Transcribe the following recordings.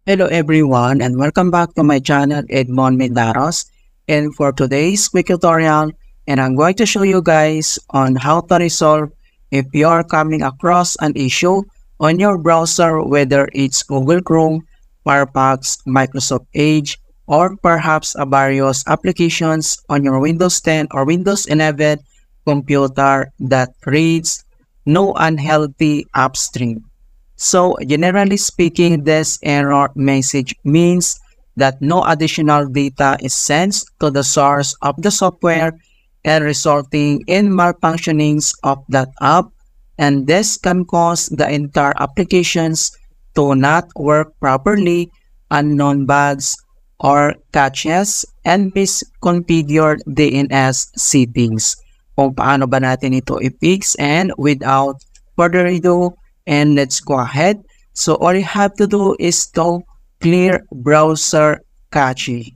Hello everyone and welcome back to my channel Edmond Mendaros, and for today's quick tutorial and I'm going to show you guys on how to resolve if you are coming across an issue on your browser, whether it's Google Chrome, Firefox, Microsoft Edge, or perhaps a various applications on your Windows 10 or Windows 11 computer that reads no unhealthy upstream. So generally speaking, this error message means that no additional data is sent to the source of the software and resulting in malfunctionings of that app, and this can cause the entire applications to not work properly, unknown bugs or caches, and misconfigured DNS settings. Kung paano ba natin ito i-fix, and without further ado, and let's go ahead. So all you have to do is to clear browser cache.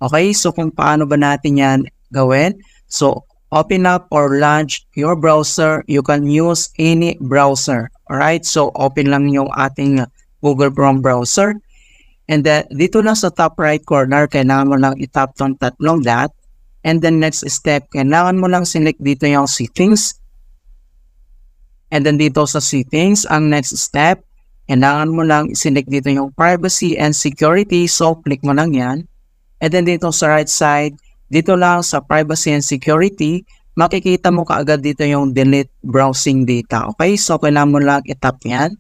Okay, so kung paano ba natin yan gawin? So open up or launch your browser. You can use any browser. Alright, so open lang yung ating Google Chrome browser. And then dito lang sa top right corner, kailangan mo lang itap tong tatlong dot. And then next step, kailangan mo lang select dito yung settings. And then dito sa settings, ang next step, kailangan mo lang select dito yung privacy and security. So, click mo lang yan. And then dito sa right side, dito lang sa privacy and security, makikita mo kaagad dito yung delete browsing data. Okay, so kailangan mo lang itap yan.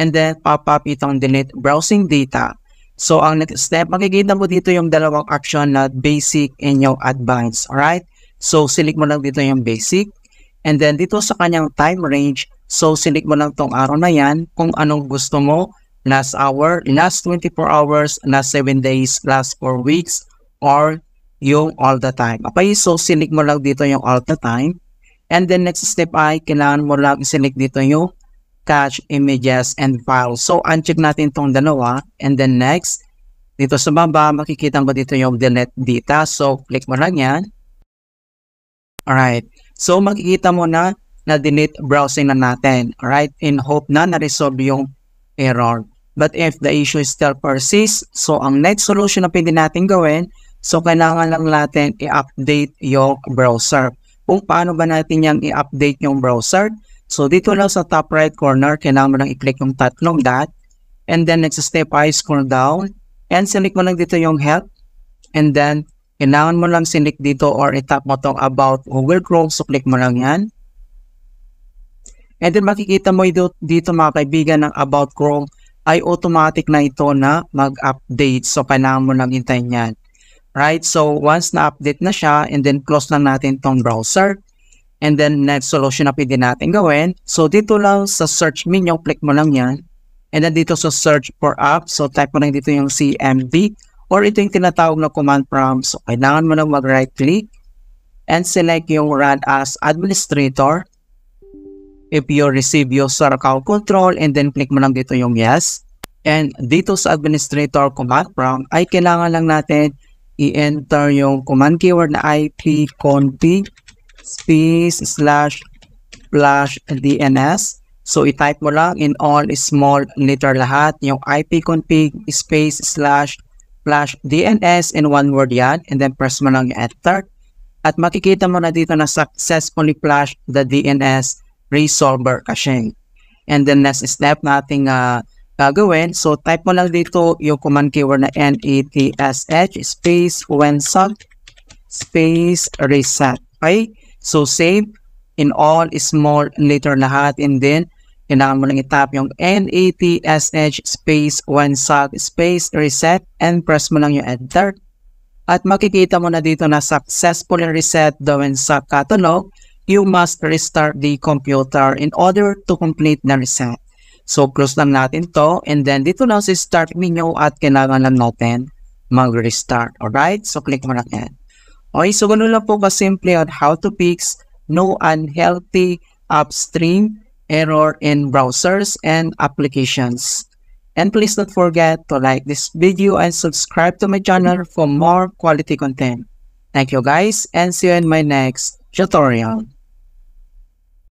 And then pop up itong delete browsing data. So, ang next step, makikita mo dito yung dalawang option na basic and yung advanced. Alright, so select mo lang dito yung basic. And then dito sa kanyang time range, so select mo lang tong araw na yan kung anong gusto mo, last hour, last 24 hours, last 7 days, last 4 weeks, or yung all the time. Okay, so select mo lang dito yung all the time. And then next step ay kailangan mo lang select dito yung cache images and files. So uncheck natin tong dalawa. And then next, dito sa baba, makikita mo dito yung delete data. So click mo lang yan. Alright, so makikita mo na delete browsing na natin, alright, in hope na na-resolve yung error. But if the issue still persists, so ang next solution na pwede natin gawin, so kailangan lang natin i-update yung browser. Kung paano ba natin yung i-update yung browser? So dito lang sa top right corner, kailangan mo lang i-click yung tatlong dot, and then next step ay scroll down, and select mo lang dito yung help, and then kailangan mo lang select dito or itap mo itong about Google Chrome. So click mo lang yan. And then makikita mo dito mga kaibigan ng about Chrome ay automatic na ito na mag-update. So kailangan mo lang hintayin yan. Right? So once na-update na siya, and then close lang natin itong browser. And then next solution na pwede natin gawin. So dito lang sa search menu, click mo lang yan. And then dito sa search for app, so type mo lang dito yung CMD. Or ito yung tinatawag na command prompt. So, kailangan mo lang mag-right click and select yung run as administrator. If you receive user account control, and then click mo lang dito yung yes. And dito sa administrator command prompt ay kailangan lang natin i-enter yung command keyword na ipconfig //DNS. So, i-type mo lang in all small letter lahat yung ipconfig //DNS in one word yan, and then press mo lang yung enter at makikita mo na dito na successfully flashed the DNS resolver caching. And then next step nating gagawin, so type mo lang dito yung command keyword na netsh space wensub space reset. Okay, so save in all small letter lahat, and then kailangan mo lang itap yung netsh space wensub space reset and press mo lang yung enter. At makikita mo na dito na successfully reset the wensub catalog. You must restart the computer in order to complete the reset. So close lang natin to, and then dito lang sa start menu at kailangan lang natin mag-restart. Alright, so click mo lang yan. Okay, so ganun lang po ka-simple on how to fix no unhealthy upstream error in browsers and applications. And please don't forget to like this video and subscribe to my channel for more quality content. Thank you guys, and see you in my next tutorial.